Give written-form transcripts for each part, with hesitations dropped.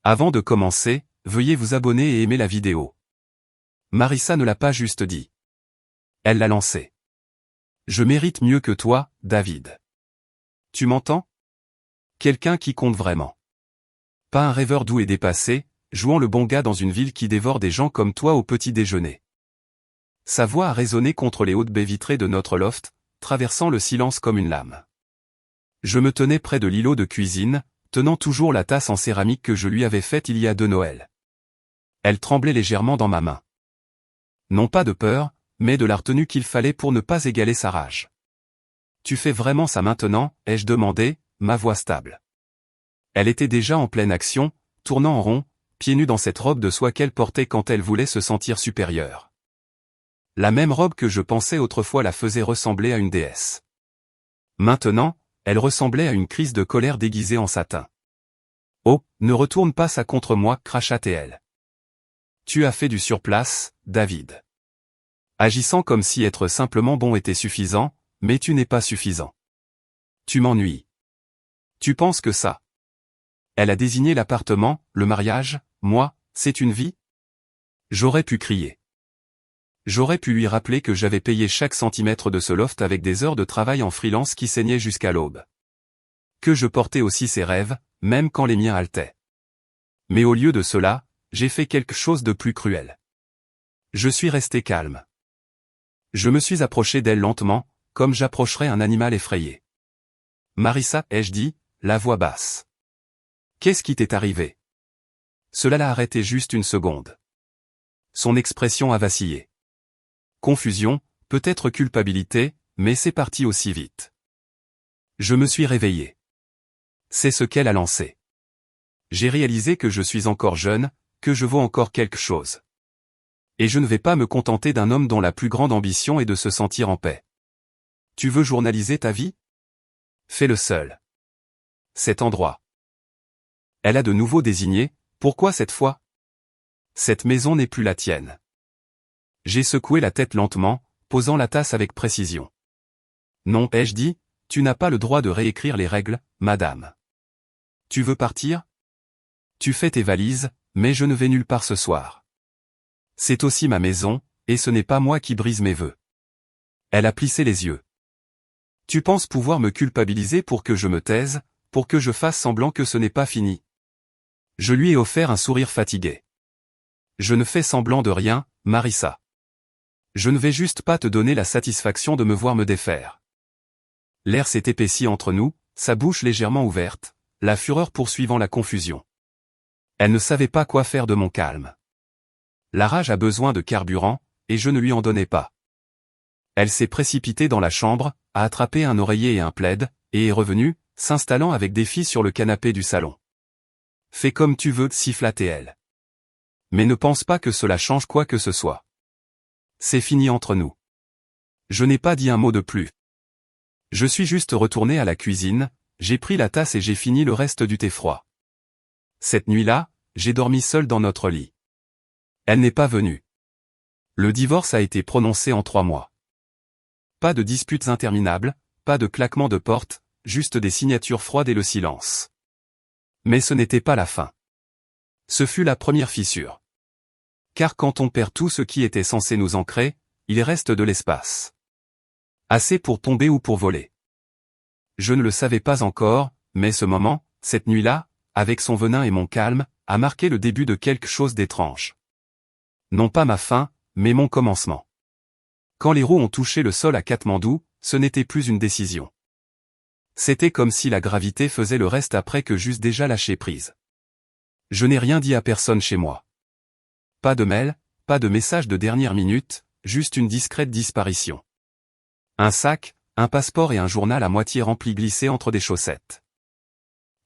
Avant de commencer, veuillez vous abonner et aimer la vidéo. Marissa ne l'a pas juste dit. Elle l'a lancé. Je mérite mieux que toi, David. Tu m'entends? Quelqu'un qui compte vraiment. Pas un rêveur doux et dépassé, jouant le bon gars dans une ville qui dévore des gens comme toi au petit déjeuner. Sa voix a résonné contre les hautes baies vitrées de notre loft, traversant le silence comme une lame. Je me tenais près de l'îlot de cuisine, tenant toujours la tasse en céramique que je lui avais faite il y a 2 Noëls. Elle tremblait légèrement dans ma main. Non pas de peur, mais de la retenue qu'il fallait pour ne pas égaler sa rage. Tu fais vraiment ça maintenant, ai-je demandé, ma voix stable. Elle était déjà en pleine action, tournant en rond, pieds nus dans cette robe de soie qu'elle portait quand elle voulait se sentir supérieure. La même robe que je pensais autrefois la faisait ressembler à une déesse. Maintenant, elle ressemblait à une crise de colère déguisée en satin. Oh, ne retourne pas ça contre moi, cracha-t-elle. Tu as fait du surplace, David. Agissant comme si être simplement bon était suffisant, mais tu n'es pas suffisant. Tu m'ennuies. Tu penses que ça? Elle a désigné l'appartement, le mariage, moi, c'est une vie? J'aurais pu crier. J'aurais pu lui rappeler que j'avais payé chaque centimètre de ce loft avec des heures de travail en freelance qui saignaient jusqu'à l'aube. Que je portais aussi ses rêves, même quand les miens haletaient. Mais au lieu de cela, j'ai fait quelque chose de plus cruel. Je suis resté calme. Je me suis approché d'elle lentement, comme j'approcherais un animal effrayé. Marissa, ai-je dit, la voix basse. Qu'est-ce qui t'est arrivé? Cela l'a arrêté juste une seconde. Son expression a vacillé. Confusion, peut-être culpabilité, mais c'est parti aussi vite. Je me suis réveillé. C'est ce qu'elle a lancé. J'ai réalisé que je suis encore jeune, que je vaux encore quelque chose. Et je ne vais pas me contenter d'un homme dont la plus grande ambition est de se sentir en paix. Tu veux journaliser ta vie? Fais-le seul. Cet endroit. Elle a de nouveau désigné, pourquoi cette fois? Cette maison n'est plus la tienne. J'ai secoué la tête lentement, posant la tasse avec précision. Non, ai-je dit, tu n'as pas le droit de réécrire les règles, madame. Tu veux partir? Tu fais tes valises, mais je ne vais nulle part ce soir. C'est aussi ma maison, et ce n'est pas moi qui brise mes vœux. Elle a plissé les yeux. Tu penses pouvoir me culpabiliser pour que je me taise, pour que je fasse semblant que ce n'est pas fini? Je lui ai offert un sourire fatigué. Je ne fais semblant de rien, Marissa. Je ne vais juste pas te donner la satisfaction de me voir me défaire. L'air s'est épaissi entre nous, sa bouche légèrement ouverte, la fureur poursuivant la confusion. Elle ne savait pas quoi faire de mon calme. La rage a besoin de carburant, et je ne lui en donnais pas. Elle s'est précipitée dans la chambre, a attrapé un oreiller et un plaid, et est revenue, s'installant avec défi sur le canapé du salon. Fais comme tu veux, siffla-t-elle. Mais ne pense pas que cela change quoi que ce soit. C'est fini entre nous. Je n'ai pas dit un mot de plus. Je suis juste retourné à la cuisine, j'ai pris la tasse et j'ai fini le reste du thé froid. Cette nuit-là, j'ai dormi seul dans notre lit. Elle n'est pas venue. Le divorce a été prononcé en 3 mois. Pas de disputes interminables, pas de claquements de porte, juste des signatures froides et le silence. Mais ce n'était pas la fin. Ce fut la première fissure. Car quand on perd tout ce qui était censé nous ancrer, il reste de l'espace. Assez pour tomber ou pour voler. Je ne le savais pas encore, mais ce moment, cette nuit-là, avec son venin et mon calme, a marqué le début de quelque chose d'étrange. Non pas ma fin, mais mon commencement. Quand les roues ont touché le sol à Katmandou, ce n'était plus une décision. C'était comme si la gravité faisait le reste après que j'eusse déjà lâché prise. Je n'ai rien dit à personne chez moi. Pas de mail, pas de message de dernière minute, juste une discrète disparition. Un sac, un passeport et un journal à moitié rempli glissé entre des chaussettes.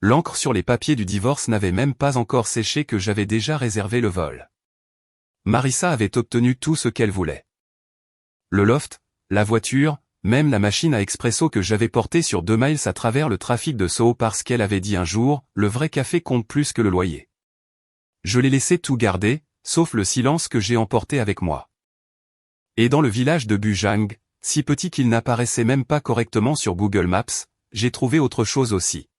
L'encre sur les papiers du divorce n'avait même pas encore séché que j'avais déjà réservé le vol. Marissa avait obtenu tout ce qu'elle voulait. Le loft, la voiture, même la machine à expresso que j'avais portée sur 2 miles à travers le trafic de Soho parce qu'elle avait dit un jour, le vrai café compte plus que le loyer. Je l'ai laissé tout garder, sauf le silence que j'ai emporté avec moi. Et dans le village de Bujang, si petit qu'il n'apparaissait même pas correctement sur Google Maps, j'ai trouvé autre chose aussi.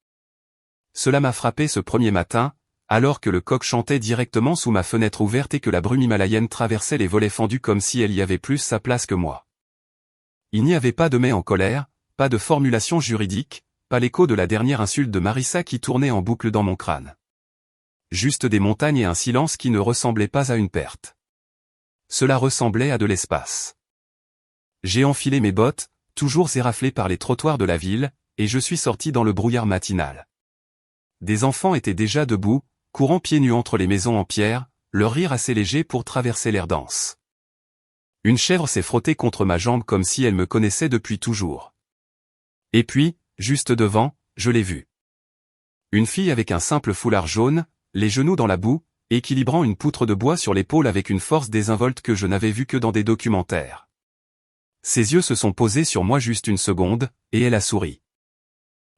Cela m'a frappé ce premier matin, alors que le coq chantait directement sous ma fenêtre ouverte et que la brume himalayenne traversait les volets fendus comme si elle y avait plus sa place que moi. Il n'y avait pas de mais en colère, pas de formulation juridique, pas l'écho de la dernière insulte de Marissa qui tournait en boucle dans mon crâne. Juste des montagnes et un silence qui ne ressemblait pas à une perte. Cela ressemblait à de l'espace. J'ai enfilé mes bottes, toujours éraflées par les trottoirs de la ville, et je suis sorti dans le brouillard matinal. Des enfants étaient déjà debout, courant pieds nus entre les maisons en pierre, leur rire assez léger pour traverser l'air dense. Une chèvre s'est frottée contre ma jambe comme si elle me connaissait depuis toujours. Et puis, juste devant, je l'ai vue. Une fille avec un simple foulard jaune, les genoux dans la boue, équilibrant une poutre de bois sur l'épaule avec une force désinvolte que je n'avais vue que dans des documentaires. Ses yeux se sont posés sur moi juste une seconde, et elle a souri.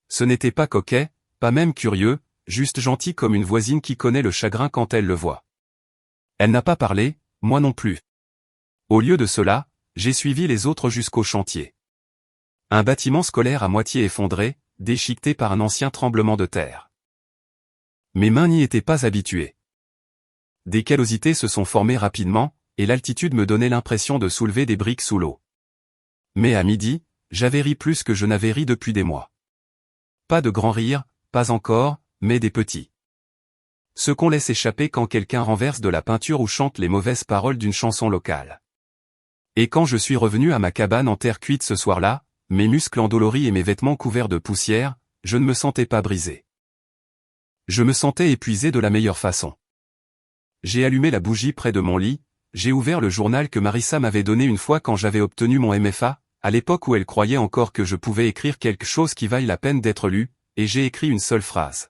Ce n'était pas coquet, pas même curieux, juste gentil comme une voisine qui connaît le chagrin quand elle le voit. Elle n'a pas parlé, moi non plus. Au lieu de cela, j'ai suivi les autres jusqu'au chantier. Un bâtiment scolaire à moitié effondré, déchiqueté par un ancien tremblement de terre. Mes mains n'y étaient pas habituées. Des callosités se sont formées rapidement, et l'altitude me donnait l'impression de soulever des briques sous l'eau. Mais à midi, j'avais ri plus que je n'avais ri depuis des mois. Pas de grands rires, pas encore, mais des petits. Ce qu'on laisse échapper quand quelqu'un renverse de la peinture ou chante les mauvaises paroles d'une chanson locale. Et quand je suis revenu à ma cabane en terre cuite ce soir-là, mes muscles endoloris et mes vêtements couverts de poussière, je ne me sentais pas brisé. Je me sentais épuisé de la meilleure façon. J'ai allumé la bougie près de mon lit, j'ai ouvert le journal que Marissa m'avait donné une fois quand j'avais obtenu mon MFA, à l'époque où elle croyait encore que je pouvais écrire quelque chose qui vaille la peine d'être lu, et j'ai écrit une seule phrase.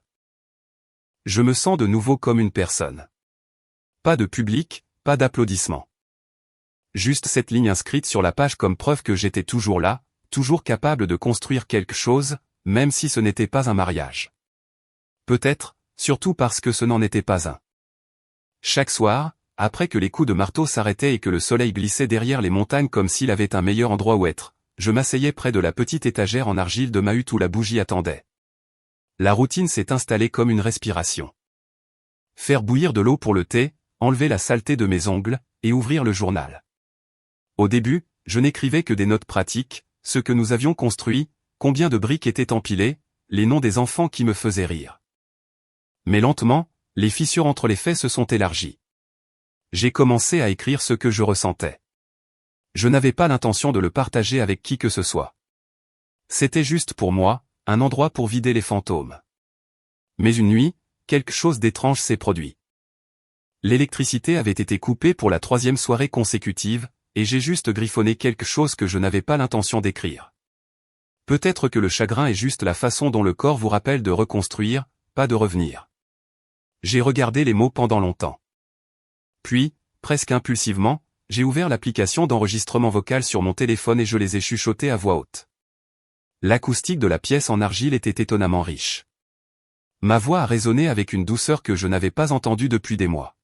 Je me sens de nouveau comme une personne. Pas de public, pas d'applaudissements. Juste cette ligne inscrite sur la page comme preuve que j'étais toujours là, toujours capable de construire quelque chose, même si ce n'était pas un mariage. Peut-être, surtout parce que ce n'en était pas un. Chaque soir, après que les coups de marteau s'arrêtaient et que le soleil glissait derrière les montagnes comme s'il avait un meilleur endroit où être, je m'asseyais près de la petite étagère en argile de ma hutte où la bougie attendait. La routine s'est installée comme une respiration. Faire bouillir de l'eau pour le thé, enlever la saleté de mes ongles, et ouvrir le journal. Au début, je n'écrivais que des notes pratiques, ce que nous avions construit, combien de briques étaient empilées, les noms des enfants qui me faisaient rire. Mais lentement, les fissures entre les faits se sont élargies. J'ai commencé à écrire ce que je ressentais. Je n'avais pas l'intention de le partager avec qui que ce soit. C'était juste pour moi, un endroit pour vider les fantômes. Mais une nuit, quelque chose d'étrange s'est produit. L'électricité avait été coupée pour la 3e soirée consécutive, et j'ai juste griffonné quelque chose que je n'avais pas l'intention d'écrire. Peut-être que le chagrin est juste la façon dont le corps vous rappelle de reconstruire, pas de revenir. J'ai regardé les mots pendant longtemps. Puis, presque impulsivement, j'ai ouvert l'application d'enregistrement vocal sur mon téléphone et je les ai chuchotés à voix haute. L'acoustique de la pièce en argile était étonnamment riche. Ma voix a résonné avec une douceur que je n'avais pas entendue depuis des mois.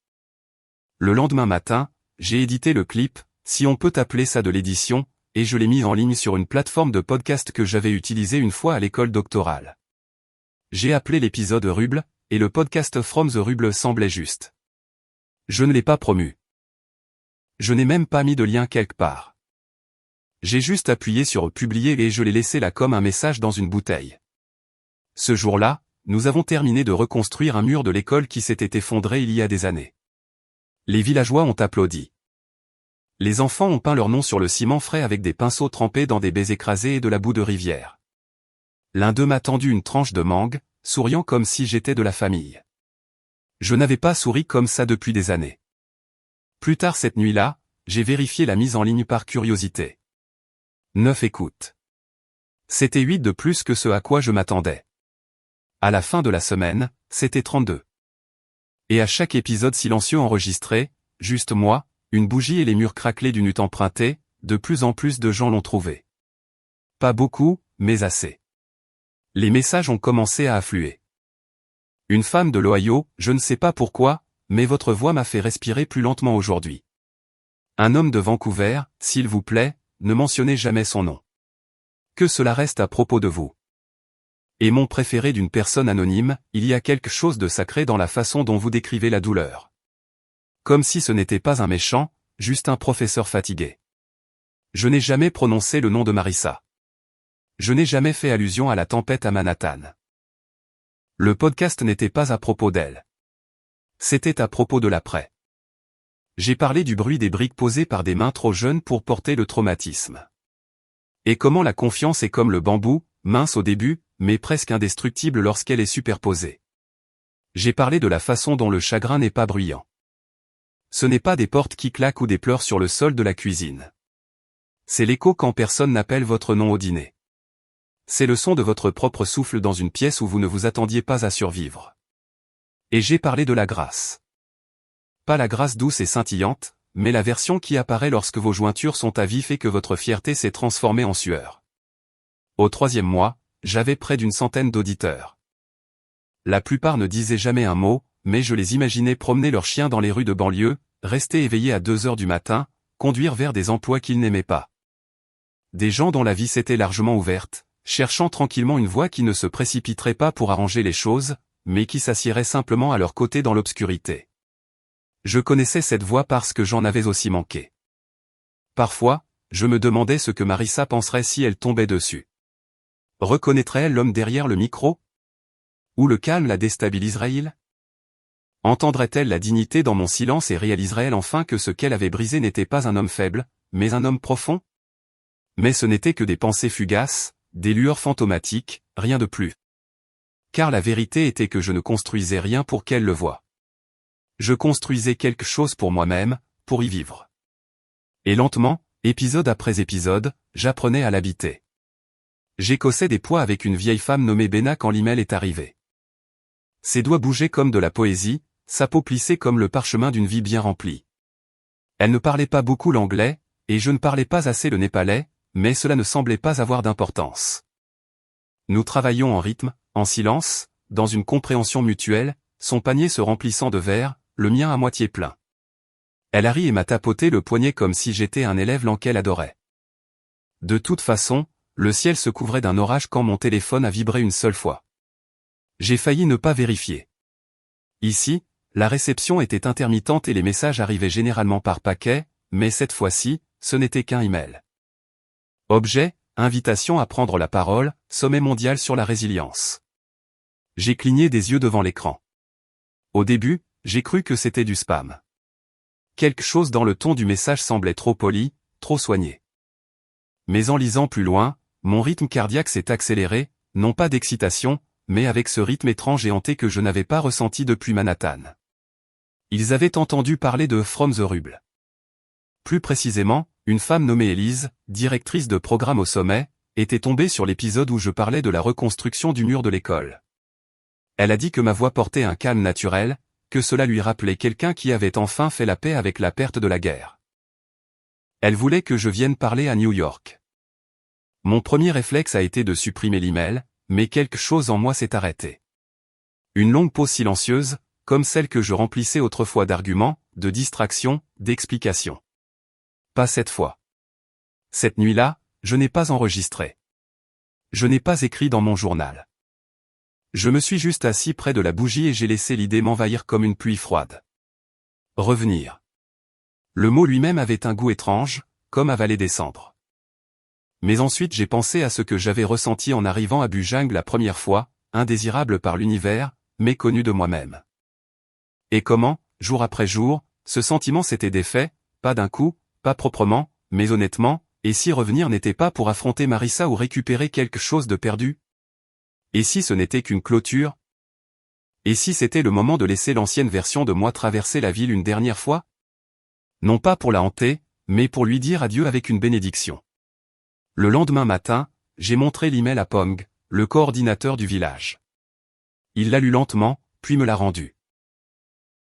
Le lendemain matin, j'ai édité le clip, si on peut appeler ça de l'édition, et je l'ai mis en ligne sur une plateforme de podcast que j'avais utilisée une fois à l'école doctorale. J'ai appelé l'épisode Ruble, et le podcast From the Ruble semblait juste. Je ne l'ai pas promu. Je n'ai même pas mis de lien quelque part. J'ai juste appuyé sur publier et je l'ai laissé là comme un message dans une bouteille. Ce jour-là, nous avons terminé de reconstruire un mur de l'école qui s'était effondré il y a des années. Les villageois ont applaudi. Les enfants ont peint leur nom sur le ciment frais avec des pinceaux trempés dans des baies écrasées et de la boue de rivière. L'un d'eux m'a tendu une tranche de mangue, souriant comme si j'étais de la famille. Je n'avais pas souri comme ça depuis des années. Plus tard cette nuit-là, j'ai vérifié la mise en ligne par curiosité. 9 écoutes. C'était 8 de plus que ce à quoi je m'attendais. À la fin de la semaine, c'était 32. Et à chaque épisode silencieux enregistré, juste moi, une bougie et les murs craquelés d'une hutte empruntée, de plus en plus de gens l'ont trouvé. Pas beaucoup, mais assez. Les messages ont commencé à affluer. Une femme de l'Ohio, je ne sais pas pourquoi, mais votre voix m'a fait respirer plus lentement aujourd'hui. Un homme de Vancouver, s'il vous plaît, ne mentionnez jamais son nom. Que cela reste à propos de vous. Et mon préféré d'une personne anonyme, il y a quelque chose de sacré dans la façon dont vous décrivez la douleur. Comme si ce n'était pas un méchant, juste un professeur fatigué. Je n'ai jamais prononcé le nom de Marissa. Je n'ai jamais fait allusion à la tempête à Manhattan. Le podcast n'était pas à propos d'elle. C'était à propos de l'après. J'ai parlé du bruit des briques posées par des mains trop jeunes pour porter le traumatisme. Et comment la confiance est comme le bambou, mince au début, mais presque indestructible lorsqu'elle est superposée. J'ai parlé de la façon dont le chagrin n'est pas bruyant. Ce n'est pas des portes qui claquent ou des pleurs sur le sol de la cuisine. C'est l'écho quand personne n'appelle votre nom au dîner. C'est le son de votre propre souffle dans une pièce où vous ne vous attendiez pas à survivre. Et j'ai parlé de la grâce. Pas la grâce douce et scintillante, mais la version qui apparaît lorsque vos jointures sont à vif et que votre fierté s'est transformée en sueur. Au 3e mois, j'avais près d'une centaine d'auditeurs. La plupart ne disaient jamais un mot, mais je les imaginais promener leurs chiens dans les rues de banlieue, rester éveillés à 2 heures du matin, conduire vers des emplois qu'ils n'aimaient pas. Des gens dont la vie s'était largement ouverte, cherchant tranquillement une voie qui ne se précipiterait pas pour arranger les choses, mais qui s'assiérait simplement à leur côté dans l'obscurité. Je connaissais cette voix parce que j'en avais aussi manqué. Parfois, je me demandais ce que Marissa penserait si elle tombait dessus. Reconnaîtrait-elle l'homme derrière le micro? Ou le calme la déstabiliserait-il? Entendrait-elle la dignité dans mon silence et réaliserait-elle enfin que ce qu'elle avait brisé n'était pas un homme faible, mais un homme profond? Mais ce n'était que des pensées fugaces, des lueurs fantomatiques, rien de plus. Car la vérité était que je ne construisais rien pour qu'elle le voie. Je construisais quelque chose pour moi-même, pour y vivre. Et lentement, épisode après épisode, j'apprenais à l'habiter. J'écossais des poids avec une vieille femme nommée Benna quand l'email est arrivé. Ses doigts bougeaient comme de la poésie, sa peau plissait comme le parchemin d'une vie bien remplie. Elle ne parlait pas beaucoup l'anglais, et je ne parlais pas assez le népalais, mais cela ne semblait pas avoir d'importance. Nous travaillions en rythme, en silence, dans une compréhension mutuelle, son panier se remplissant de verre, le mien à moitié plein. Elle a ri et m'a tapoté le poignet comme si j'étais un élève lent qu'elle adorait. De toute façon, le ciel se couvrait d'un orage quand mon téléphone a vibré une seule fois. J'ai failli ne pas vérifier. Ici, la réception était intermittente et les messages arrivaient généralement par paquet, mais cette fois-ci, ce n'était qu'un email. Objet, invitation à prendre la parole, sommet mondial sur la résilience. J'ai cligné des yeux devant l'écran. Au début, j'ai cru que c'était du spam. Quelque chose dans le ton du message semblait trop poli, trop soigné. Mais en lisant plus loin, mon rythme cardiaque s'est accéléré, non pas d'excitation, mais avec ce rythme étrange et hanté que je n'avais pas ressenti depuis Manhattan. Ils avaient entendu parler de From the Rubble. Plus précisément, une femme nommée Élise, directrice de programme au sommet, était tombée sur l'épisode où je parlais de la reconstruction du mur de l'école. Elle a dit que ma voix portait un calme naturel, que cela lui rappelait quelqu'un qui avait enfin fait la paix avec la perte de la guerre. Elle voulait que je vienne parler à New York. Mon premier réflexe a été de supprimer l'email, mais quelque chose en moi s'est arrêté. Une longue pause silencieuse, comme celle que je remplissais autrefois d'arguments, de distractions, d'explications. Pas cette fois. Cette nuit-là, je n'ai pas enregistré. Je n'ai pas écrit dans mon journal. Je me suis juste assis près de la bougie et j'ai laissé l'idée m'envahir comme une pluie froide. Revenir. Le mot lui-même avait un goût étrange, comme avaler des cendres. Mais ensuite j'ai pensé à ce que j'avais ressenti en arrivant à Bujang la première fois, indésirable par l'univers, méconnu de moi-même. Et comment, jour après jour, ce sentiment s'était défait, pas d'un coup, pas proprement, mais honnêtement, et si revenir n'était pas pour affronter Marissa ou récupérer quelque chose de perdu? Et si ce n'était qu'une clôture? Et si c'était le moment de laisser l'ancienne version de moi traverser la ville une dernière fois? Non pas pour la hanter, mais pour lui dire adieu avec une bénédiction. Le lendemain matin, j'ai montré l'email à Pong, le coordinateur du village. Il l'a lu lentement, puis me l'a rendu.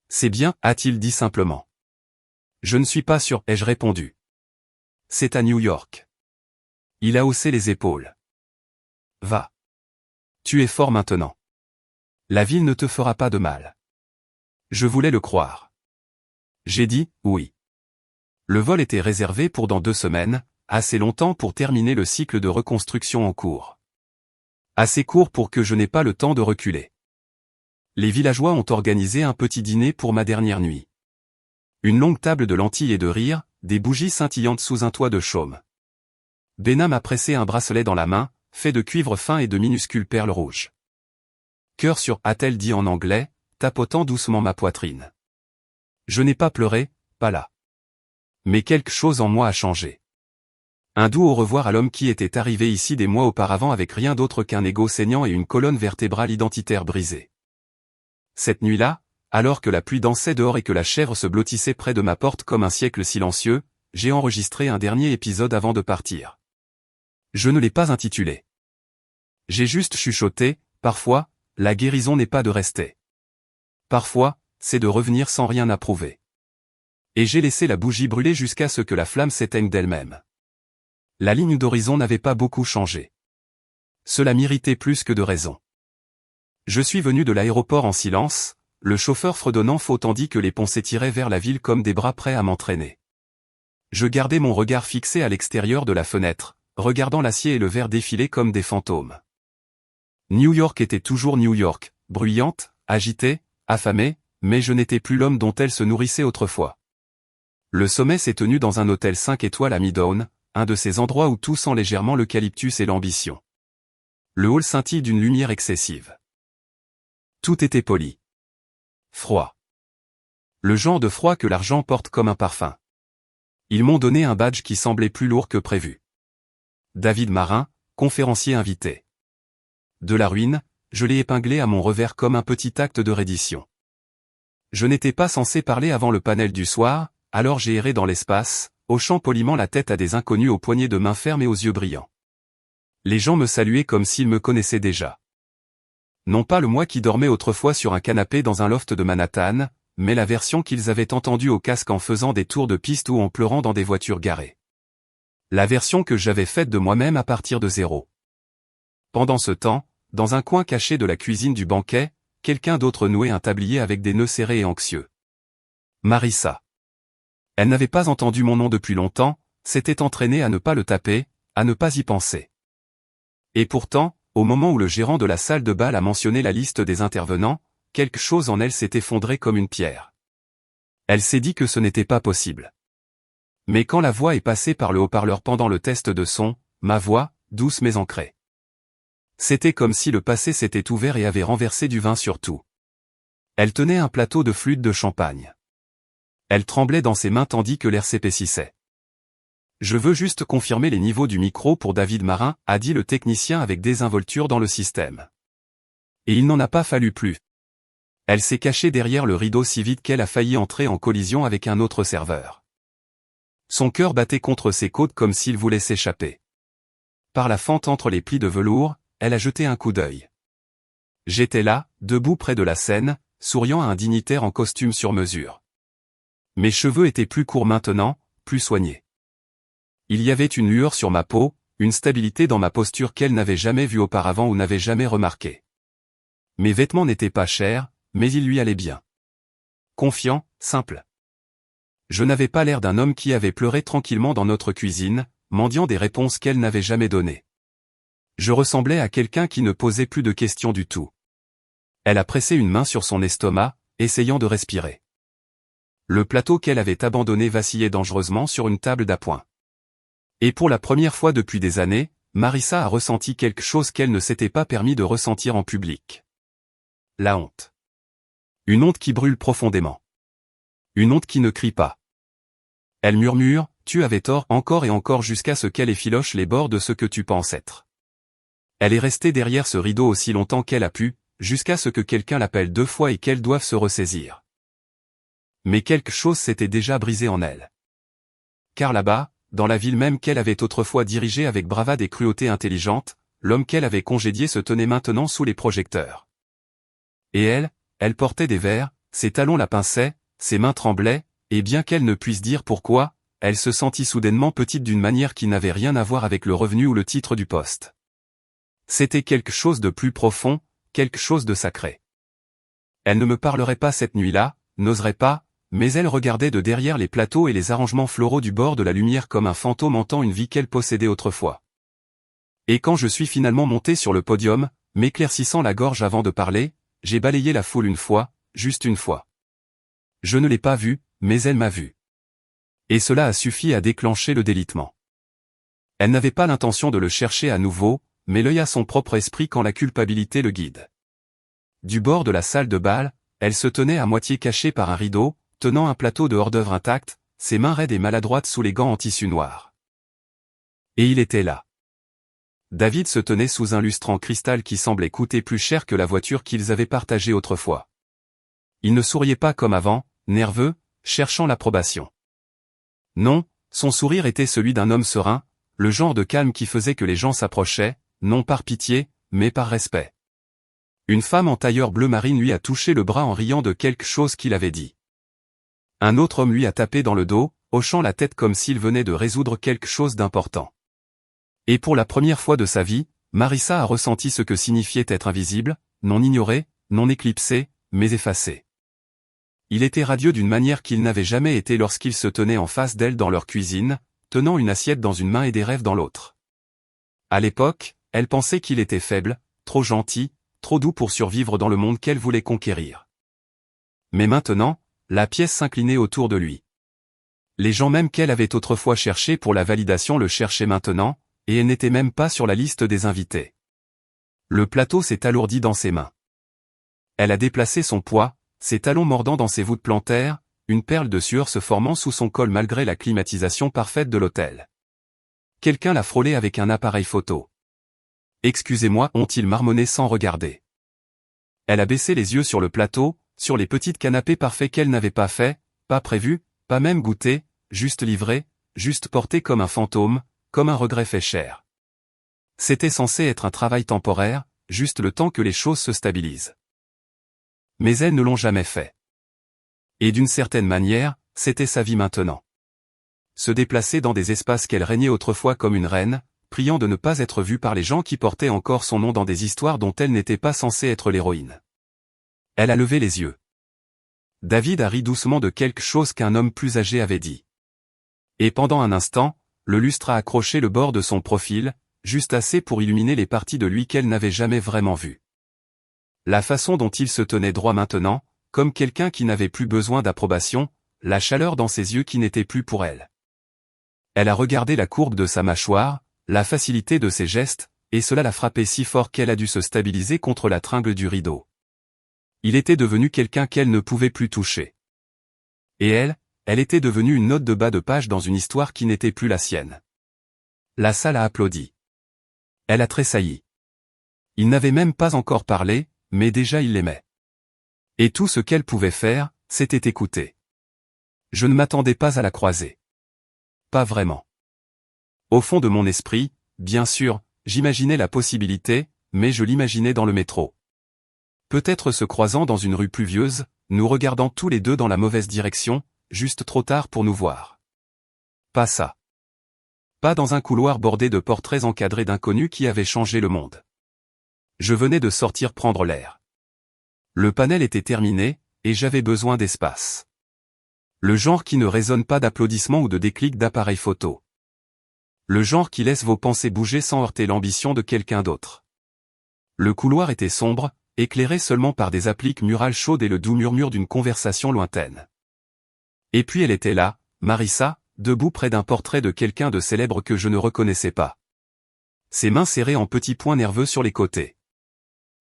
C'est bien, a-t-il dit simplement. Je ne suis pas sûr, ai-je répondu. C'est à New York. Il a haussé les épaules. Va. Tu es fort maintenant. La ville ne te fera pas de mal. Je voulais le croire. J'ai dit, oui. Le vol était réservé pour dans 2 semaines, assez longtemps pour terminer le cycle de reconstruction en cours. Assez court pour que je n'ai pas le temps de reculer. Les villageois ont organisé un petit dîner pour ma dernière nuit. Une longue table de lentilles et de rire, des bougies scintillantes sous un toit de chaume. Béna m'a pressé un bracelet dans la main, fait de cuivre fin et de minuscules perles rouges. Cœur sur, a-t-elle dit en anglais, tapotant doucement ma poitrine. Je n'ai pas pleuré, pas là. Mais quelque chose en moi a changé. Un doux au revoir à l'homme qui était arrivé ici des mois auparavant avec rien d'autre qu'un ego saignant et une colonne vertébrale identitaire brisée. Cette nuit-là, alors que la pluie dansait dehors et que la chèvre se blottissait près de ma porte comme un siècle silencieux, j'ai enregistré un dernier épisode avant de partir. Je ne l'ai pas intitulé. J'ai juste chuchoté, parfois, la guérison n'est pas de rester. Parfois, c'est de revenir sans rien approuver. Et j'ai laissé la bougie brûler jusqu'à ce que la flamme s'éteigne d'elle-même. La ligne d'horizon n'avait pas beaucoup changé. Cela m'irritait plus que de raison. Je suis venu de l'aéroport en silence, le chauffeur fredonnant faux tandis que les ponts s'étiraient vers la ville comme des bras prêts à m'entraîner. Je gardais mon regard fixé à l'extérieur de la fenêtre, regardant l'acier et le verre défiler comme des fantômes. New York était toujours New York, bruyante, agitée, affamée, mais je n'étais plus l'homme dont elle se nourrissait autrefois. Le sommet s'est tenu dans un hôtel 5 étoiles à Midtown, un de ces endroits où tout sent légèrement l'eucalyptus et l'ambition. Le hall scintille d'une lumière excessive. Tout était poli. Froid. Le genre de froid que l'argent porte comme un parfum. Ils m'ont donné un badge qui semblait plus lourd que prévu. David Marin, conférencier invité. De la ruine, je l'ai épinglé à mon revers comme un petit acte de reddition. Je n'étais pas censé parler avant le panel du soir, alors j'ai erré dans l'espace, hochant poliment la tête à des inconnus aux poignées de main fermes et aux yeux brillants. Les gens me saluaient comme s'ils me connaissaient déjà. Non pas le moi qui dormais autrefois sur un canapé dans un loft de Manhattan, mais la version qu'ils avaient entendue au casque en faisant des tours de piste ou en pleurant dans des voitures garées. La version que j'avais faite de moi-même à partir de zéro. Pendant ce temps, dans un coin caché de la cuisine du banquet, quelqu'un d'autre nouait un tablier avec des nœuds serrés et anxieux. Marissa. Elle n'avait pas entendu mon nom depuis longtemps, s'était entraînée à ne pas le taper, à ne pas y penser. Et pourtant, au moment où le gérant de la salle de bal a mentionné la liste des intervenants, quelque chose en elle s'est effondré comme une pierre. Elle s'est dit que ce n'était pas possible. Mais quand la voix est passée par le haut-parleur pendant le test de son, ma voix, douce mais ancrée. C'était comme si le passé s'était ouvert et avait renversé du vin sur tout. Elle tenait un plateau de flûte de champagne. Elle tremblait dans ses mains tandis que l'air s'épaississait. Je veux juste confirmer les niveaux du micro pour David Marin, a dit le technicien avec désinvolture dans le système. Et il n'en a pas fallu plus. Elle s'est cachée derrière le rideau si vite qu'elle a failli entrer en collision avec un autre serveur. Son cœur battait contre ses côtes comme s'il voulait s'échapper. Par la fente entre les plis de velours, elle a jeté un coup d'œil. J'étais là, debout près de la scène, souriant à un dignitaire en costume sur mesure. Mes cheveux étaient plus courts maintenant, plus soignés. Il y avait une lueur sur ma peau, une stabilité dans ma posture qu'elle n'avait jamais vue auparavant ou n'avait jamais remarquée. Mes vêtements n'étaient pas chers, mais ils lui allaient bien. Confiant, simple. Je n'avais pas l'air d'un homme qui avait pleuré tranquillement dans notre cuisine, mendiant des réponses qu'elle n'avait jamais données. Je ressemblais à quelqu'un qui ne posait plus de questions du tout. Elle a pressé une main sur son estomac, essayant de respirer. Le plateau qu'elle avait abandonné vacillait dangereusement sur une table d'appoint. Et pour la première fois depuis des années, Marissa a ressenti quelque chose qu'elle ne s'était pas permis de ressentir en public. La honte. Une honte qui brûle profondément. Une honte qui ne crie pas. Elle murmure, tu avais tort encore et encore jusqu'à ce qu'elle effiloche les bords de ce que tu penses être. Elle est restée derrière ce rideau aussi longtemps qu'elle a pu, jusqu'à ce que quelqu'un l'appelle 2 fois et qu'elle doive se ressaisir. Mais quelque chose s'était déjà brisé en elle. Car là-bas, dans la ville même qu'elle avait autrefois dirigée avec bravade et cruauté intelligente, l'homme qu'elle avait congédié se tenait maintenant sous les projecteurs. Et elle portait des verres, ses talons la pinçaient, ses mains tremblaient, et bien qu'elle ne puisse dire pourquoi, elle se sentit soudainement petite d'une manière qui n'avait rien à voir avec le revenu ou le titre du poste. C'était quelque chose de plus profond, quelque chose de sacré. Elle ne me parlerait pas cette nuit-là, n'oserait pas, mais elle regardait de derrière les plateaux et les arrangements floraux du bord de la lumière comme un fantôme hantant une vie qu'elle possédait autrefois. Et quand je suis finalement monté sur le podium, m'éclaircissant la gorge avant de parler, j'ai balayé la foule une fois, juste une fois. Je ne l'ai pas vue, mais elle m'a vu. Et cela a suffi à déclencher le délitement. Elle n'avait pas l'intention de le chercher à nouveau, mais l'œil à son propre esprit quand la culpabilité le guide. Du bord de la salle de bal, elle se tenait à moitié cachée par un rideau, tenant un plateau de hors-d'œuvre intact, ses mains raides et maladroites sous les gants en tissu noir. Et il était là. David se tenait sous un lustre en cristal qui semblait coûter plus cher que la voiture qu'ils avaient partagée autrefois. Il ne souriait pas comme avant, nerveux, cherchant l'approbation. Non, son sourire était celui d'un homme serein, le genre de calme qui faisait que les gens s'approchaient, non par pitié, mais par respect. Une femme en tailleur bleu marine lui a touché le bras en riant de quelque chose qu'il avait dit. Un autre homme lui a tapé dans le dos, hochant la tête comme s'il venait de résoudre quelque chose d'important. Et pour la première fois de sa vie, Marissa a ressenti ce que signifiait être invisible, non ignoré, non éclipsé, mais effacé. Il était radieux d'une manière qu'il n'avait jamais été lorsqu'il se tenait en face d'elle dans leur cuisine, tenant une assiette dans une main et des rêves dans l'autre. À l'époque, elle pensait qu'il était faible, trop gentil, trop doux pour survivre dans le monde qu'elle voulait conquérir. Mais maintenant, la pièce s'inclinait autour de lui. Les gens même qu'elle avait autrefois cherchés pour la validation le cherchaient maintenant, et elle n'était même pas sur la liste des invités. Le plateau s'est alourdi dans ses mains. Elle a déplacé son poids, ses talons mordant dans ses voûtes plantaires, une perle de sueur se formant sous son col malgré la climatisation parfaite de l'hôtel. Quelqu'un l'a frôlé avec un appareil photo. « Excusez-moi » ont-ils marmonné sans regarder. Elle a baissé les yeux sur le plateau, sur les petites canapés parfaits qu'elle n'avait pas fait, pas prévus, pas même goûté, juste livré, juste porté comme un fantôme, comme un regret fait cher. C'était censé être un travail temporaire, juste le temps que les choses se stabilisent. Mais elles ne l'ont jamais fait. Et d'une certaine manière, c'était sa vie maintenant. Se déplacer dans des espaces qu'elle régnait autrefois comme une reine, priant de ne pas être vue par les gens qui portaient encore son nom dans des histoires dont elle n'était pas censée être l'héroïne. Elle a levé les yeux. David a ri doucement de quelque chose qu'un homme plus âgé avait dit. Et pendant un instant, le lustre a accroché le bord de son profil, juste assez pour illuminer les parties de lui qu'elle n'avait jamais vraiment vues. La façon dont il se tenait droit maintenant, comme quelqu'un qui n'avait plus besoin d'approbation, la chaleur dans ses yeux qui n'était plus pour elle. Elle a regardé la courbe de sa mâchoire, la facilité de ses gestes, et cela l'a frappé si fort qu'elle a dû se stabiliser contre la tringle du rideau. Il était devenu quelqu'un qu'elle ne pouvait plus toucher. Et elle était devenue une note de bas de page dans une histoire qui n'était plus la sienne. La salle a applaudi. Elle a tressailli. Il n'avait même pas encore parlé, mais déjà il l'aimait. Et tout ce qu'elle pouvait faire, c'était écouter. Je ne m'attendais pas à la croiser. Pas vraiment. Au fond de mon esprit, bien sûr, j'imaginais la possibilité, mais je l'imaginais dans le métro. Peut-être se croisant dans une rue pluvieuse, nous regardant tous les deux dans la mauvaise direction, juste trop tard pour nous voir. Pas ça. Pas dans un couloir bordé de portraits encadrés d'inconnus qui avaient changé le monde. Je venais de sortir prendre l'air. Le panel était terminé, et j'avais besoin d'espace. Le genre qui ne résonne pas d'applaudissements ou de déclics d'appareil photo. Le genre qui laisse vos pensées bouger sans heurter l'ambition de quelqu'un d'autre. Le couloir était sombre, éclairé seulement par des appliques murales chaudes et le doux murmure d'une conversation lointaine. Et puis elle était là, Marissa, debout près d'un portrait de quelqu'un de célèbre que je ne reconnaissais pas. Ses mains serrées en petits points nerveux sur les côtés.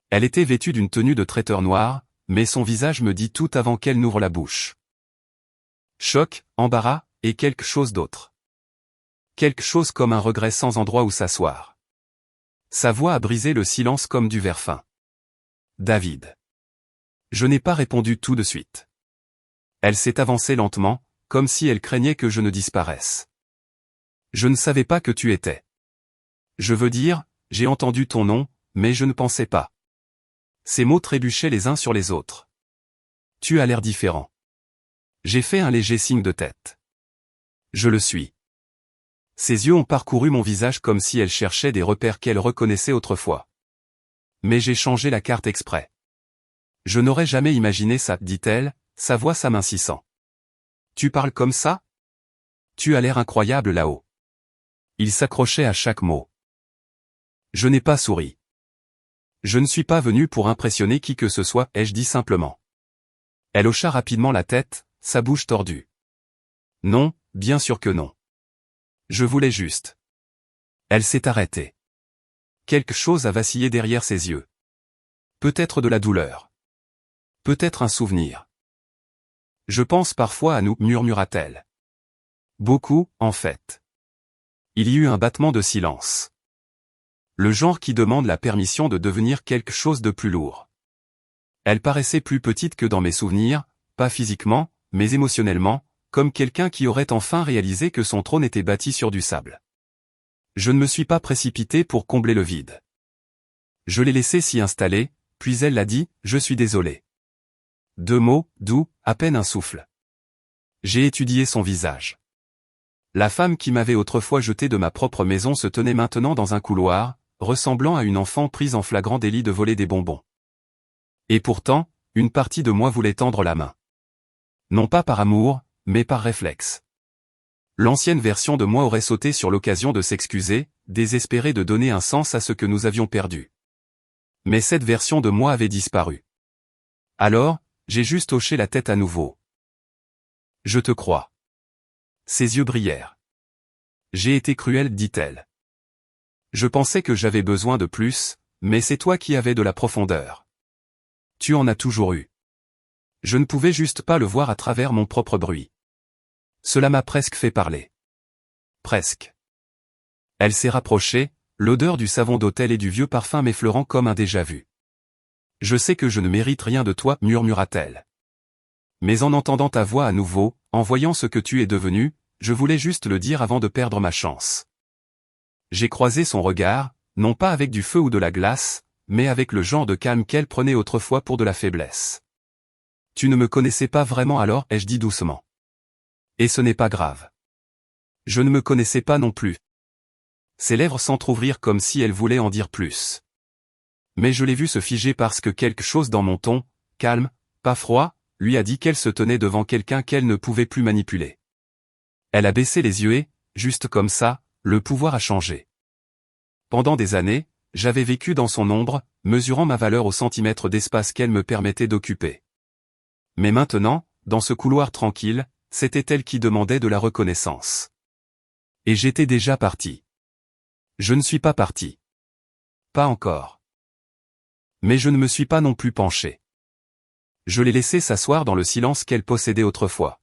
Elle était vêtue d'une tenue de traiteur noir, mais son visage me dit tout avant qu'elle n'ouvre la bouche. Choc, embarras, et quelque chose d'autre. Quelque chose comme un regret sans endroit où s'asseoir. Sa voix a brisé le silence comme du verre fin. David. Je n'ai pas répondu tout de suite. Elle s'est avancée lentement, comme si elle craignait que je ne disparaisse. Je ne savais pas que tu étais. Je veux dire, j'ai entendu ton nom, mais je ne pensais pas. Ces mots trébuchaient les uns sur les autres. Tu as l'air différent. J'ai fait un léger signe de tête. Je le suis. Ses yeux ont parcouru mon visage comme si elle cherchait des repères qu'elle reconnaissait autrefois. Mais j'ai changé la carte exprès. Je n'aurais jamais imaginé ça, dit-elle, sa voix s'amincissant. Tu parles comme ça? Tu as l'air incroyable là-haut. Il s'accrochait à chaque mot. Je n'ai pas souri. Je ne suis pas venu pour impressionner qui que ce soit, ai-je dit simplement. Elle hocha rapidement la tête, sa bouche tordue. Non, bien sûr que non. Je voulais juste. Elle s'est arrêtée. Quelque chose a vacillé derrière ses yeux. Peut-être de la douleur. Peut-être un souvenir. Je pense parfois à nous, murmura-t-elle. Beaucoup, en fait. Il y eut un battement de silence. Le genre qui demande la permission de devenir quelque chose de plus lourd. Elle paraissait plus petite que dans mes souvenirs, pas physiquement, mais émotionnellement, comme quelqu'un qui aurait enfin réalisé que son trône était bâti sur du sable. Je ne me suis pas précipité pour combler le vide. Je l'ai laissé s'y installer, puis elle l'a dit, je suis désolé. 2 mots, doux, à peine un souffle. J'ai étudié son visage. La femme qui m'avait autrefois jeté de ma propre maison se tenait maintenant dans un couloir, ressemblant à une enfant prise en flagrant délit de voler des bonbons. Et pourtant, une partie de moi voulait tendre la main. Non pas par amour, mais par réflexe. L'ancienne version de moi aurait sauté sur l'occasion de s'excuser, désespérée de donner un sens à ce que nous avions perdu. Mais cette version de moi avait disparu. Alors, j'ai juste hoché la tête à nouveau. Je te crois. Ses yeux brillèrent. J'ai été cruelle, dit-elle. Je pensais que j'avais besoin de plus, mais c'est toi qui avais de la profondeur. Tu en as toujours eu. Je ne pouvais juste pas le voir à travers mon propre bruit. Cela m'a presque fait parler. Presque. Elle s'est rapprochée, l'odeur du savon d'hôtel et du vieux parfum m'effleurant comme un déjà-vu. Je sais que je ne mérite rien de toi, murmura-t-elle. Mais en entendant ta voix à nouveau, en voyant ce que tu es devenu, je voulais juste le dire avant de perdre ma chance. J'ai croisé son regard, non pas avec du feu ou de la glace, mais avec le genre de calme qu'elle prenait autrefois pour de la faiblesse. Tu ne me connaissais pas vraiment alors, ai-je dit doucement. Et ce n'est pas grave. Je ne me connaissais pas non plus. Ses lèvres s'entr'ouvrirent comme si elle voulait en dire plus. Mais je l'ai vu se figer parce que quelque chose dans mon ton, calme, pas froid, lui a dit qu'elle se tenait devant quelqu'un qu'elle ne pouvait plus manipuler. Elle a baissé les yeux et, juste comme ça, le pouvoir a changé. Pendant des années, j'avais vécu dans son ombre, mesurant ma valeur au centimètre d'espace qu'elle me permettait d'occuper. Mais maintenant, dans ce couloir tranquille, c'était elle qui demandait de la reconnaissance. Et j'étais déjà parti. Je ne suis pas parti. Pas encore. Mais je ne me suis pas non plus penché. Je l'ai laissée s'asseoir dans le silence qu'elle possédait autrefois.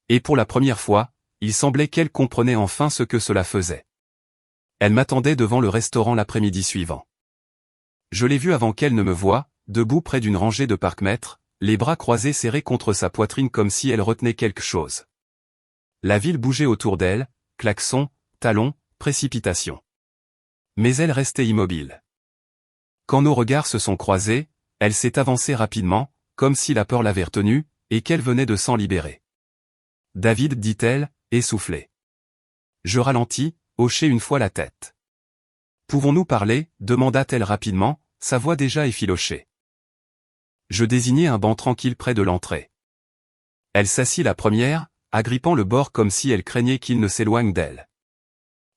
Et pour la première fois, il semblait qu'elle comprenait enfin ce que cela faisait. Elle m'attendait devant le restaurant l'après-midi suivant. Je l'ai vue avant qu'elle ne me voie, debout près d'une rangée de parcs-mètres, les bras croisés serrés contre sa poitrine comme si elle retenait quelque chose. La ville bougeait autour d'elle, klaxons, talons, précipitations. Mais elle restait immobile. Quand nos regards se sont croisés, elle s'est avancée rapidement, comme si la peur l'avait retenue, et qu'elle venait de s'en libérer. David, dit-elle, essoufflée. Je ralentis, hochai une fois la tête. Pouvons-nous parler, demanda-t-elle rapidement, sa voix déjà effilochée. Je désignai un banc tranquille près de l'entrée. Elle s'assit la première, agrippant le bord comme si elle craignait qu'il ne s'éloigne d'elle.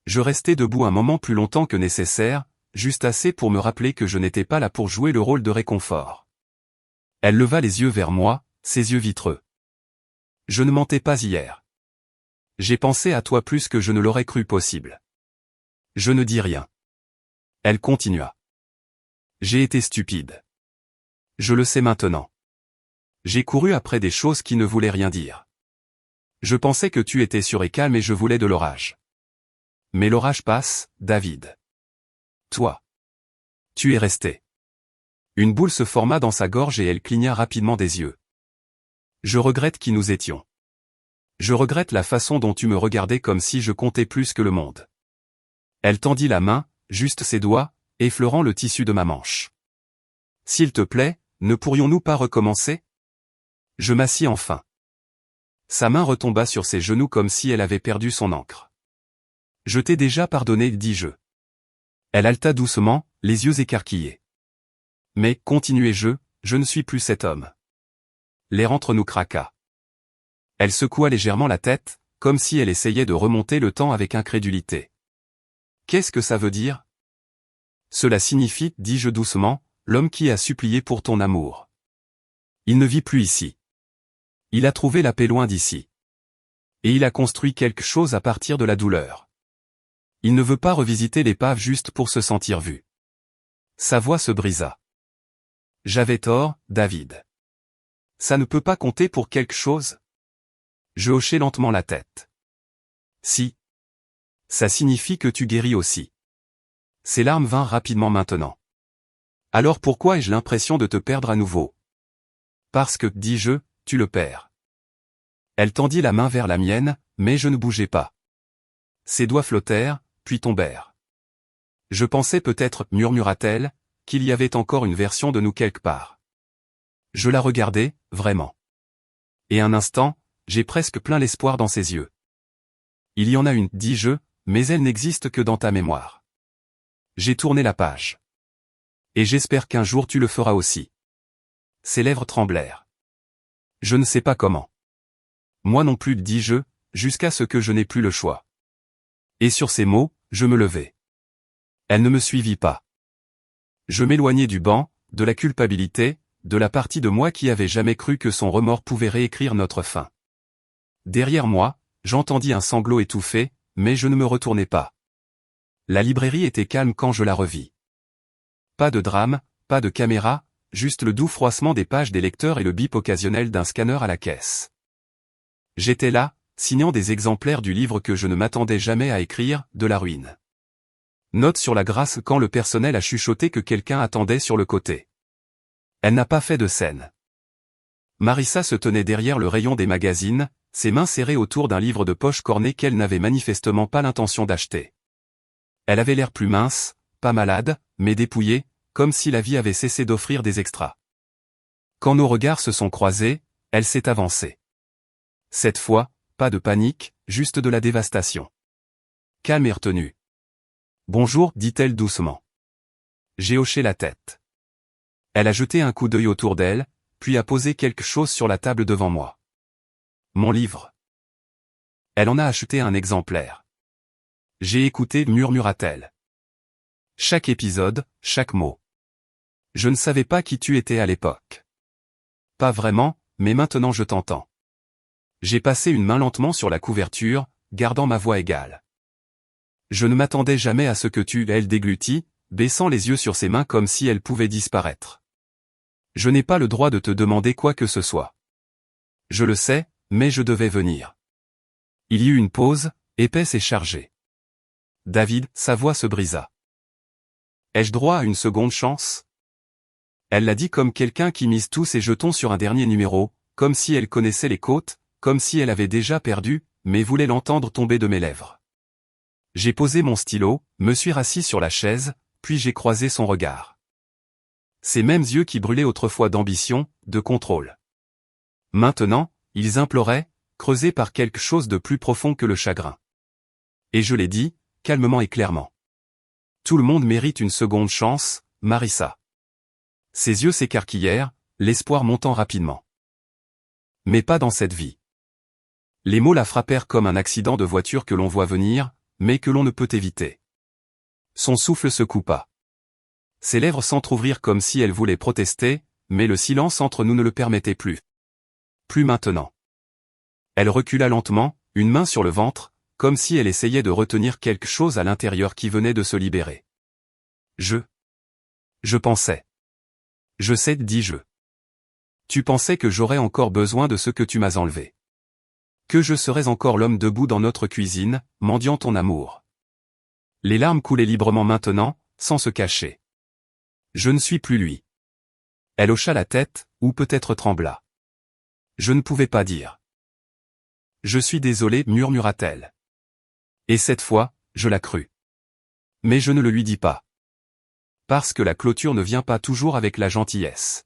Je restai debout un moment plus longtemps que nécessaire, juste assez pour me rappeler que je n'étais pas là pour jouer le rôle de réconfort. Elle leva les yeux vers moi, ses yeux vitreux. Je ne mentais pas hier. J'ai pensé à toi plus que je ne l'aurais cru possible. Je ne dis rien. Elle continua. J'ai été stupide. Je le sais maintenant. J'ai couru après des choses qui ne voulaient rien dire. Je pensais que tu étais sûr et calme et je voulais de l'orage. Mais l'orage passe, David. Toi. Tu es resté. Une boule se forma dans sa gorge et elle cligna rapidement des yeux. Je regrette qui nous étions. Je regrette la façon dont tu me regardais comme si je comptais plus que le monde. Elle tendit la main, juste ses doigts, effleurant le tissu de ma manche. S'il te plaît, ne pourrions-nous pas recommencer? Je m'assis enfin. Sa main retomba sur ses genoux comme si elle avait perdu son encre. Je t'ai déjà pardonné, dis-je. Elle haleta doucement, les yeux écarquillés. Mais, continuai-je, je ne suis plus cet homme. L'air entre nous craqua. Elle secoua légèrement la tête, comme si elle essayait de remonter le temps avec incrédulité. Qu'est-ce que ça veut dire? Cela signifie, dis-je doucement, l'homme qui a supplié pour ton amour. Il ne vit plus ici. Il a trouvé la paix loin d'ici. Et il a construit quelque chose à partir de la douleur. Il ne veut pas revisiter l'épave juste pour se sentir vu. Sa voix se brisa. J'avais tort, David. Ça ne peut pas compter pour quelque chose? Je hochai lentement la tête. Si. Ça signifie que tu guéris aussi. Ses larmes vinrent rapidement maintenant. Alors pourquoi ai-je l'impression de te perdre à nouveau? Parce que, dis-je, tu le perds. Elle tendit la main vers la mienne, mais je ne bougeais pas. Ses doigts flottèrent, puis tombèrent. Je pensais peut-être, murmura-t-elle, qu'il y avait encore une version de nous quelque part. Je la regardais, vraiment. Et un instant, j'ai presque plein l'espoir dans ses yeux. Il y en a une, dis-je, mais elle n'existe que dans ta mémoire. J'ai tourné la page. Et j'espère qu'un jour tu le feras aussi. Ses lèvres tremblèrent. Je ne sais pas comment. Moi non plus, dis-je, jusqu'à ce que je n'ai plus le choix. Et sur ces mots, je me levai. Elle ne me suivit pas. Je m'éloignai du banc, de la culpabilité, de la partie de moi qui avait jamais cru que son remords pouvait réécrire notre fin. Derrière moi, j'entendis un sanglot étouffé, mais je ne me retournai pas. La librairie était calme quand je la revis. Pas de drame, pas de caméra, juste le doux froissement des pages des lecteurs et le bip occasionnel d'un scanner à la caisse. J'étais là, signant des exemplaires du livre que je ne m'attendais jamais à écrire, de la ruine. Note sur la grâce quand le personnel a chuchoté que quelqu'un attendait sur le côté. Elle n'a pas fait de scène. Marissa se tenait derrière le rayon des magazines, ses mains serrées autour d'un livre de poche corné qu'elle n'avait manifestement pas l'intention d'acheter. Elle avait l'air plus mince, pas malade, mais dépouillée, comme si la vie avait cessé d'offrir des extras. Quand nos regards se sont croisés, elle s'est avancée. Cette fois, pas de panique, juste de la dévastation. Calme et retenue. Bonjour, dit-elle doucement. J'ai hoché la tête. Elle a jeté un coup d'œil autour d'elle, puis a posé quelque chose sur la table devant moi. Mon livre. Elle en a acheté un exemplaire. J'ai écouté, murmura-t-elle. Chaque épisode, chaque mot. Je ne savais pas qui tu étais à l'époque. Pas vraiment, mais maintenant je t'entends. J'ai passé une main lentement sur la couverture, gardant ma voix égale. Je ne m'attendais jamais à ce que elle déglutit, baissant les yeux sur ses mains comme si elle pouvait disparaître. Je n'ai pas le droit de te demander quoi que ce soit. Je le sais, mais je devais venir. Il y eut une pause, épaisse et chargée. David, sa voix se brisa. Ai-je droit à une seconde chance? Elle l'a dit comme quelqu'un qui mise tous ses jetons sur un dernier numéro, comme si elle connaissait les côtes, comme si elle avait déjà perdu, mais voulait l'entendre tomber de mes lèvres. J'ai posé mon stylo, me suis rassis sur la chaise, puis j'ai croisé son regard. Ces mêmes yeux qui brûlaient autrefois d'ambition, de contrôle. Maintenant, ils imploraient, creusés par quelque chose de plus profond que le chagrin. Et je l'ai dit, calmement et clairement. Tout le monde mérite une seconde chance, Marissa. Ses yeux s'écarquillèrent, l'espoir montant rapidement. Mais pas dans cette vie. Les mots la frappèrent comme un accident de voiture que l'on voit venir, mais que l'on ne peut éviter. Son souffle se coupa. Ses lèvres s'entr'ouvrirent comme si elle voulait protester, mais le silence entre nous ne le permettait plus. Plus maintenant. Elle recula lentement, une main sur le ventre, comme si elle essayait de retenir quelque chose à l'intérieur qui venait de se libérer. Je pensais. Je sais, dis-je. Tu pensais que j'aurais encore besoin de ce que tu m'as enlevé. Que je serais encore l'homme debout dans notre cuisine, mendiant ton amour. Les larmes coulaient librement maintenant, sans se cacher. Je ne suis plus lui. Elle hocha la tête, ou peut-être trembla. Je ne pouvais pas dire. Je suis désolé, murmura-t-elle. Et cette fois, je la crus. Mais je ne le lui dis pas. Parce que la clôture ne vient pas toujours avec la gentillesse.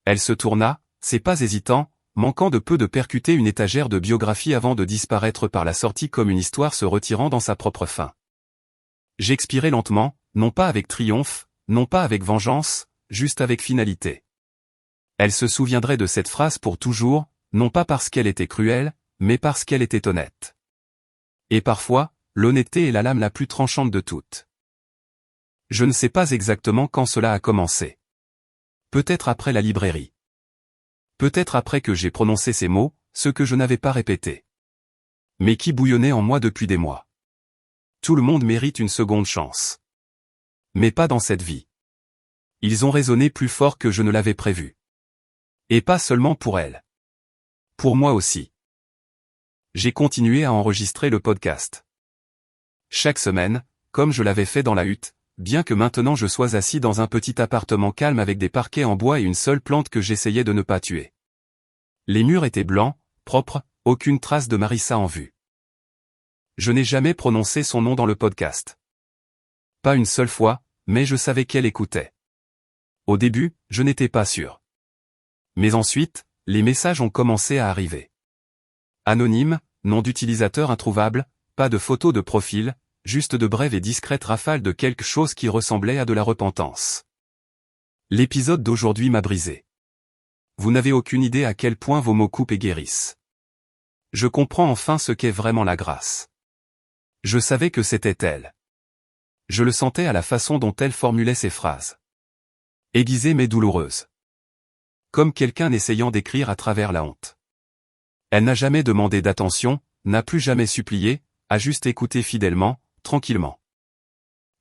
Elle se tourna, ses pas hésitants, manquant de peu de percuter une étagère de biographie avant de disparaître par la sortie comme une histoire se retirant dans sa propre fin. J'expirai lentement, non pas avec triomphe, non pas avec vengeance, juste avec finalité. Elle se souviendrait de cette phrase pour toujours, non pas parce qu'elle était cruelle, mais parce qu'elle était honnête. Et parfois, l'honnêteté est la lame la plus tranchante de toutes. Je ne sais pas exactement quand cela a commencé. Peut-être après la librairie. Peut-être après que j'ai prononcé ces mots, ceux que je n'avais pas répétés. Mais qui bouillonnaient en moi depuis des mois. Tout le monde mérite une seconde chance. Mais pas dans cette vie. Ils ont résonné plus fort que je ne l'avais prévu. Et pas seulement pour elle. Pour moi aussi. J'ai continué à enregistrer le podcast. Chaque semaine, comme je l'avais fait dans la hutte, bien que maintenant je sois assis dans un petit appartement calme avec des parquets en bois et une seule plante que j'essayais de ne pas tuer. Les murs étaient blancs, propres, aucune trace de Marissa en vue. Je n'ai jamais prononcé son nom dans le podcast. Pas une seule fois, mais je savais qu'elle écoutait. Au début, je n'étais pas sûr. Mais ensuite, les messages ont commencé à arriver. Anonyme, nom d'utilisateur introuvable, pas de photo de profil, juste de brèves et discrètes rafales de quelque chose qui ressemblait à de la repentance. L'épisode d'aujourd'hui m'a brisé. Vous n'avez aucune idée à quel point vos mots coupent et guérissent. Je comprends enfin ce qu'est vraiment la grâce. Je savais que c'était elle. Je le sentais à la façon dont elle formulait ses phrases. Aiguisée mais douloureuse. Comme quelqu'un essayant d'écrire à travers la honte. Elle n'a jamais demandé d'attention, n'a plus jamais supplié, a juste écouté fidèlement, tranquillement.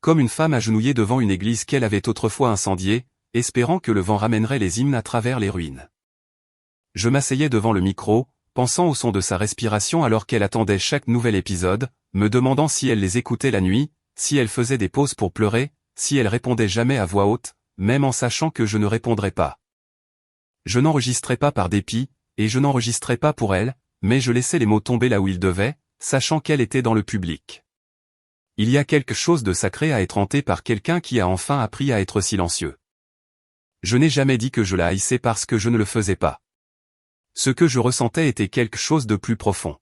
Comme une femme agenouillée devant une église qu'elle avait autrefois incendiée, espérant que le vent ramènerait les hymnes à travers les ruines. Je m'asseyais devant le micro, pensant au son de sa respiration alors qu'elle attendait chaque nouvel épisode, me demandant si elle les écoutait la nuit, si elle faisait des pauses pour pleurer, si elle répondait jamais à voix haute, même en sachant que je ne répondrais pas. Je n'enregistrais pas par dépit, et je n'enregistrais pas pour elle, mais je laissais les mots tomber là où ils devaient, sachant qu'elle était dans le public. Il y a quelque chose de sacré à être hanté par quelqu'un qui a enfin appris à être silencieux. Je n'ai jamais dit que je la haïssais parce que je ne le faisais pas. Ce que je ressentais était quelque chose de plus profond.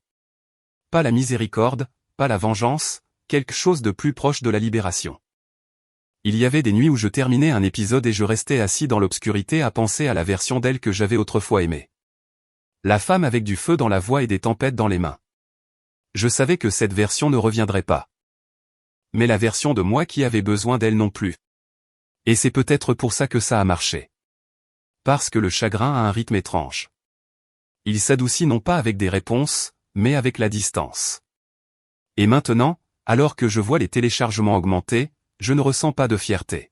Pas la miséricorde, pas la vengeance, quelque chose de plus proche de la libération. Il y avait des nuits où je terminais un épisode et je restais assis dans l'obscurité à penser à la version d'elle que j'avais autrefois aimée. La femme avec du feu dans la voix et des tempêtes dans les mains. Je savais que cette version ne reviendrait pas. Mais la version de moi qui avait besoin d'elle non plus. Et c'est peut-être pour ça que ça a marché. Parce que le chagrin a un rythme étrange. Il s'adoucit non pas avec des réponses, mais avec la distance. Et maintenant, alors que je vois les téléchargements augmenter, je ne ressens pas de fierté.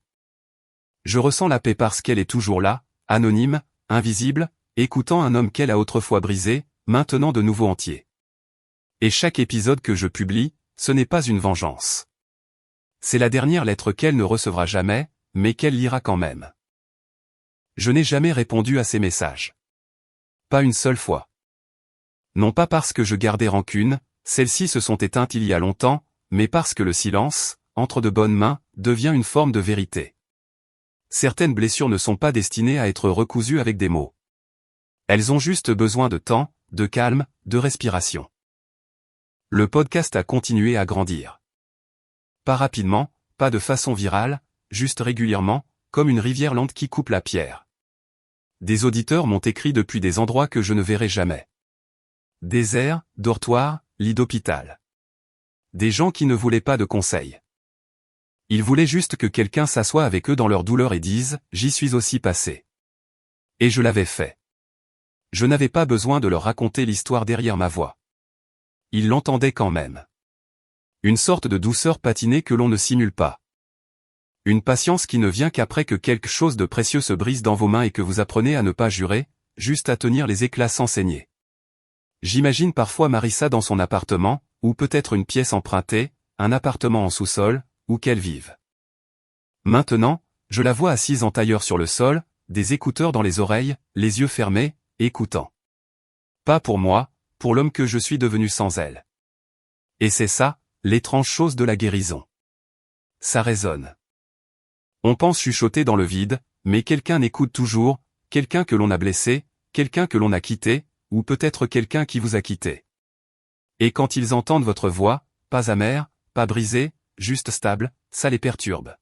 Je ressens la paix parce qu'elle est toujours là, anonyme, invisible, écoutant un homme qu'elle a autrefois brisé, maintenant de nouveau entier. Et chaque épisode que je publie, ce n'est pas une vengeance. C'est la dernière lettre qu'elle ne recevra jamais, mais qu'elle lira quand même. Je n'ai jamais répondu à ces messages. Pas une seule fois. Non pas parce que je gardais rancune, celles-ci se sont éteintes il y a longtemps, mais parce que le silence, entre de bonnes mains, devient une forme de vérité. Certaines blessures ne sont pas destinées à être recousues avec des mots. Elles ont juste besoin de temps, de calme, de respiration. Le podcast a continué à grandir. Pas rapidement, pas de façon virale, juste régulièrement, comme une rivière lente qui coupe la pierre. Des auditeurs m'ont écrit depuis des endroits que je ne verrai jamais. Déserts, dortoirs, lits d'hôpital. Des gens qui ne voulaient pas de conseils. Ils voulaient juste que quelqu'un s'assoie avec eux dans leur douleur et dise « J'y suis aussi passé ». Et je l'avais fait. Je n'avais pas besoin de leur raconter l'histoire derrière ma voix. Ils l'entendaient quand même. Une sorte de douceur patinée que l'on ne simule pas. Une patience qui ne vient qu'après que quelque chose de précieux se brise dans vos mains et que vous apprenez à ne pas jurer, juste à tenir les éclats sans saigner. J'imagine parfois Marissa dans son appartement, ou peut-être une pièce empruntée, un appartement en sous-sol, où qu'elle vive. Maintenant, je la vois assise en tailleur sur le sol, des écouteurs dans les oreilles, les yeux fermés, écoutant. Pas pour moi, pour l'homme que je suis devenu sans elle. Et c'est ça, l'étrange chose de la guérison. Ça résonne. On pense chuchoter dans le vide, mais quelqu'un écoute toujours, quelqu'un que l'on a blessé, quelqu'un que l'on a quitté, ou peut-être quelqu'un qui vous a quitté. Et quand ils entendent votre voix, pas amère, pas brisée, juste stable, ça les perturbe.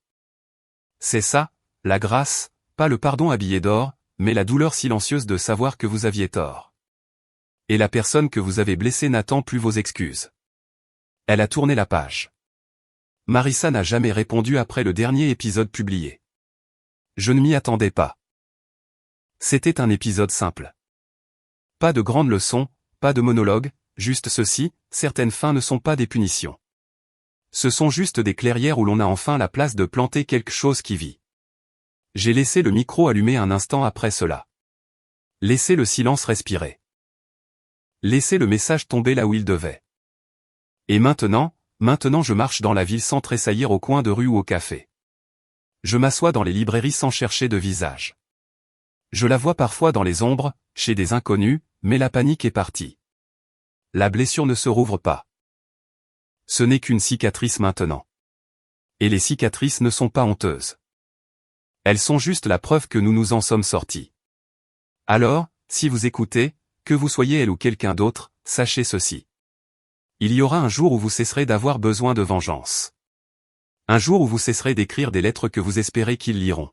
C'est ça, la grâce, pas le pardon habillé d'or, mais la douleur silencieuse de savoir que vous aviez tort. Et la personne que vous avez blessée n'attend plus vos excuses. Elle a tourné la page. Marissa n'a jamais répondu après le dernier épisode publié. Je ne m'y attendais pas. C'était un épisode simple. Pas de grandes leçons, pas de monologue, juste ceci, certaines fins ne sont pas des punitions. Ce sont juste des clairières où l'on a enfin la place de planter quelque chose qui vit. J'ai laissé le micro allumé un instant après cela. Laissez le silence respirer. Laissez le message tomber là où il devait. Et maintenant je marche dans la ville sans tressaillir au coin de rue ou au café. Je m'assois dans les librairies sans chercher de visage. Je la vois parfois dans les ombres, chez des inconnus, mais la panique est partie. La blessure ne se rouvre pas. Ce n'est qu'une cicatrice maintenant. Et les cicatrices ne sont pas honteuses. Elles sont juste la preuve que nous nous en sommes sortis. Alors, si vous écoutez, que vous soyez elle ou quelqu'un d'autre, sachez ceci. Il y aura un jour où vous cesserez d'avoir besoin de vengeance. Un jour où vous cesserez d'écrire des lettres que vous espérez qu'ils liront.